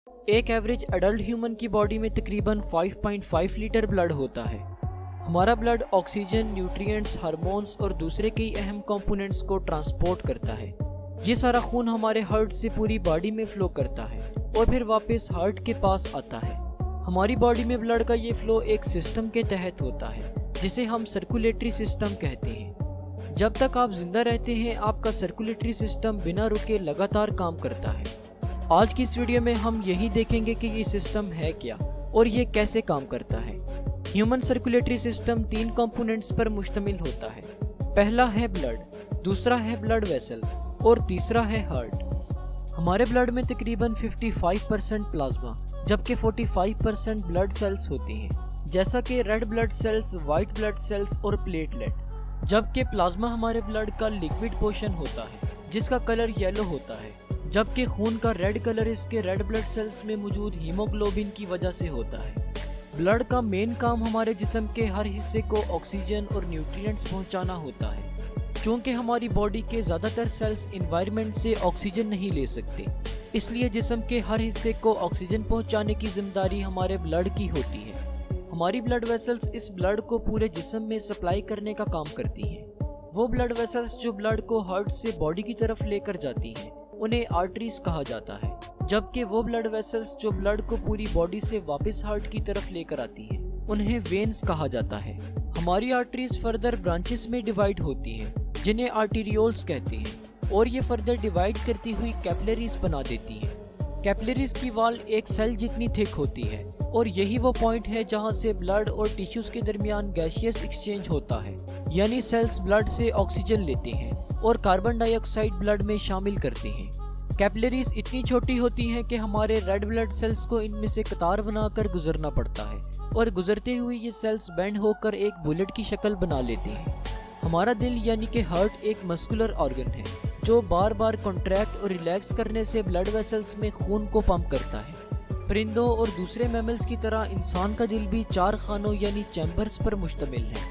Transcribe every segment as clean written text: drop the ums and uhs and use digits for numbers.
एक average adult human की body में तकरीबन 5.5 लीटर ब्लड होता है। हमारा ब्लड ऑक्सीजन, न्यूट्रिएंट्स, हार्मोन्स और दूसरे कई अहम कंपोनेंट्स को ट्रांसपोर्ट करता है। ये सारा खून हमारे हार्ट से पूरी बॉडी में फ्लो करता है और फिर वापस हार्ट के पास आता है। हमारी बॉडी में ब्लड का ये फ्लो एक सिस्टम के तहत होता है जिसे हम सर्कुलेटरी सिस्टम कहते हैं। जब तक आप जिंदा रहते हैं आपका सर्कुलेटरी सिस्टम बिना रुके लगातार काम करता है। आज की इस वीडियो में हम यही देखेंगे कि ये सिस्टम है क्या और ये कैसे काम करता है। ह्यूमन सर्कुलेटरी सिस्टम 3 कंपोनेंट्स पर मुश्तमिल होता है। पहला है ब्लड, दूसरा है ब्लड वेसल्स और तीसरा है हार्ट। हमारे ब्लड में तकरीबन 55% प्लाज्मा जबकि 45% ब्लड सेल्स होती हैं, जैसा कि red blood cells, white blood cells और प्लेटलेट्स। जबकि प्लाज्मा हमारे ब्लड का लिक्विड पोर्शन होता है जिसका कलर येलो होता है, जबकि खून का रेड कलर इसके रेड ब्लड सेल्स में मौजूद हीमोग्लोबिन की वजह से होता है। ब्लड का मेन काम हमारे जिस्म के हर हिस्से को ऑक्सीजन और न्यूट्रिएंट्स पहुंचाना होता है। क्योंकि हमारी बॉडी के ज़्यादातर सेल्स एनवायरनमेंट से ऑक्सीजन नहीं ले सकते, इसलिए जिस्म के हर हिस्से को ऑक्सीजन पहुंचाने की जिम्मेदारी हमारे ब्लड की होती है। हमारी ब्लड वेसल्स इस ब्लड को पूरे जिस्म में सप्लाई करने का काम करती हैं। वो ब्लड वेसल्स जो ब्लड को हार्ट से बॉडी की तरफ लेकर जाती हैं उन्हें आर्टरीज कहा जाता है, जबकि वो ब्लड वेसल्स जो ब्लड को पूरी बॉडी से वापस हार्ट की तरफ लेकर आती हैं उन्हें वेन्स कहा जाता है। हमारी आर्टरीज फर्दर ब्रांचेस में डिवाइड होती हैं जिन्हें आर्टेरियोल्स कहते हैं और ये फर्दर डिवाइड करती हुई कैपिलरीज बना देती हैं। कैपिलरीज की वॉल एक सेल जितनी थिक होती है और यही वो पॉइंट है जहां से ब्लड और टिश्यूज के दरमियान गैसियस एक्सचेंज होता है, यानी सेल्स ब्लड से ऑक्सीजन लेते हैं और कार्बन डाइऑक्साइड ब्लड में शामिल करते हैं। कैपिलरीज इतनी छोटी होती हैं कि हमारे रेड ब्लड सेल्स को इनमें से कतार बनाकर गुजरना पड़ता है और गुजरते हुए ये सेल्स बेंड होकर एक बुलेट की शक्ल बना लेते हैं। हमारा दिल यानी कि हार्ट एक मस्कुलर ऑर्गन है जो बार बार कॉन्ट्रैक्ट और रिलैक्स करने से ब्लड वेसल्स में खून को पंप करता है। परिंदों और दूसरे मैमल्स की तरह इंसान का दिल भी 4 खानों यानी चैम्बर्स पर मुश्तमिल है।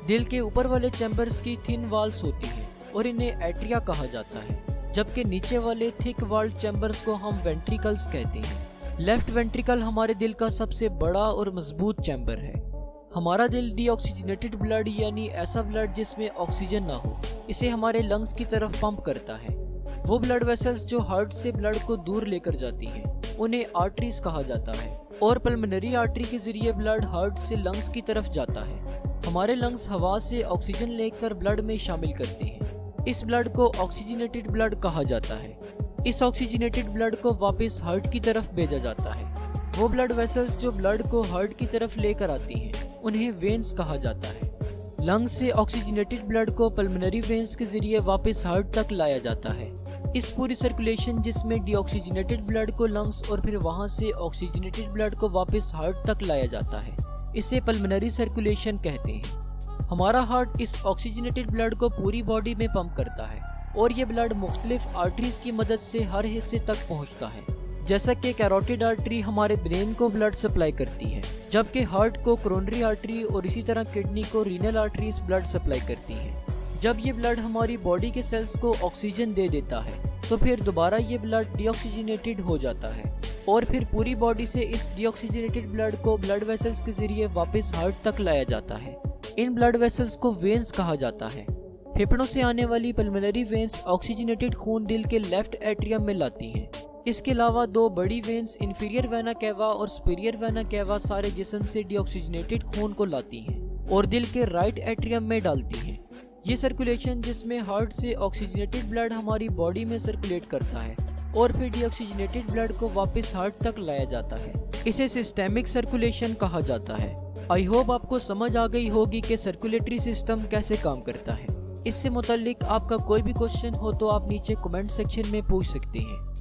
दिल के ऊपर वाले चैम्बर्स की थिन वॉल्स होती हैं और इन्हें एट्रिया कहा जाता है, जबकि नीचे वाले थिक वॉल्ड चैम्बर्स को हम वेंट्रिकल्स कहते हैं। लेफ्ट वेंट्रिकल हमारे दिल का सबसे बड़ा और मजबूत चैम्बर है। हमारा दिल डीऑक्सीजनेटेड ब्लड यानी ऐसा ब्लड जिसमें ऑक्सीजन ना हो, इसे हमारे लंग्स की तरफ पंप करता है। वो ब्लड वेसल्स जो हार्ट से ब्लड को दूर लेकर जाती हैं उन्हें आर्टरीज कहा जाता है और पल्मोनरी आर्टरी के जरिए ब्लड हार्ट से लंग्स की तरफ जाता है। हमारे लंग्स हवा से ऑक्सीजन लेकर ब्लड में शामिल करते हैं। इस ब्लड को ऑक्सीजनेटेड ब्लड कहा जाता है। इस ऑक्सीजनेटेड ब्लड को वापस हार्ट की तरफ भेजा जाता है। वो ब्लड वेसल्स जो ब्लड को हार्ट की तरफ लेकर आती हैं उन्हें वेन्स कहा जाता है। लंग्स से ऑक्सीजनेटेड ब्लड को पल्मोनरी वेन्स के जरिए वापस हार्ट तक लाया जाता है। इस पूरी सर्कुलेशन जिसमें डीऑक्सीजनेटेड ब्लड को लंग्स और फिर वहां से ऑक्सीजनेटेड ब्लड को वापस हार्ट तक लाया जाता है, इसे पल्मोनरी सर्कुलेशन कहते हैं। हमारा हार्ट इस ऑक्सीजनेटेड ब्लड को पूरी बॉडी में पंप करता है और ये ब्लड मुख्तलिफ आर्टरीज की मदद से हर हिस्से तक पहुंचता है। जैसा कि कैरोटिड आर्टरी हमारे ब्रेन को ब्लड सप्लाई करती है, जबकि हार्ट को कोरोनरी आर्टरी और इसी तरह किडनी को रीनल आर्टरीज ब्लड सप्लाई करती हैं। जब ये ब्लड हमारी बॉडी के सेल्स को ऑक्सीजन दे देता है तो फिर दोबारा ये ब्लड डीऑक्सीजनेटेड हो जाता है और फिर पूरी बॉडी से इस डीऑक्सीजनेटेड ब्लड को ब्लड वेसल्स के जरिए वापस हार्ट तक लाया जाता है। इन ब्लड वेसल्स को वेन्स कहा जाता है। फेफड़ों से आने वाली पल्मोनरी वेन्स ऑक्सीजनेटेड खून दिल के लेफ्ट एट्रियम में लाती हैं। इसके अलावा 2 बड़ी वेन्स इंफीरियर वेना केवा और सुपीरियर वेना केवा सारे जिस्म से डीऑक्सीजनेटेड खून को लाती हैं और दिल के राइट एट्रियम में डालती हैं। ये सर्कुलेशन जिसमें हार्ट से ऑक्सीजनेटेड ब्लड हमारी बॉडी में सर्कुलेट करता है और फिर डीऑक्सीजनेटेड ब्लड को वापस हार्ट तक लाया जाता है, इसे सिस्टेमिक सर्कुलेशन कहा जाता है। आई होप आपको समझ आ गई होगी कि सर्कुलेटरी सिस्टम कैसे काम करता है। इससे मुताल्लिक आपका कोई भी क्वेश्चन हो तो आप नीचे कमेंट सेक्शन में पूछ सकते हैं।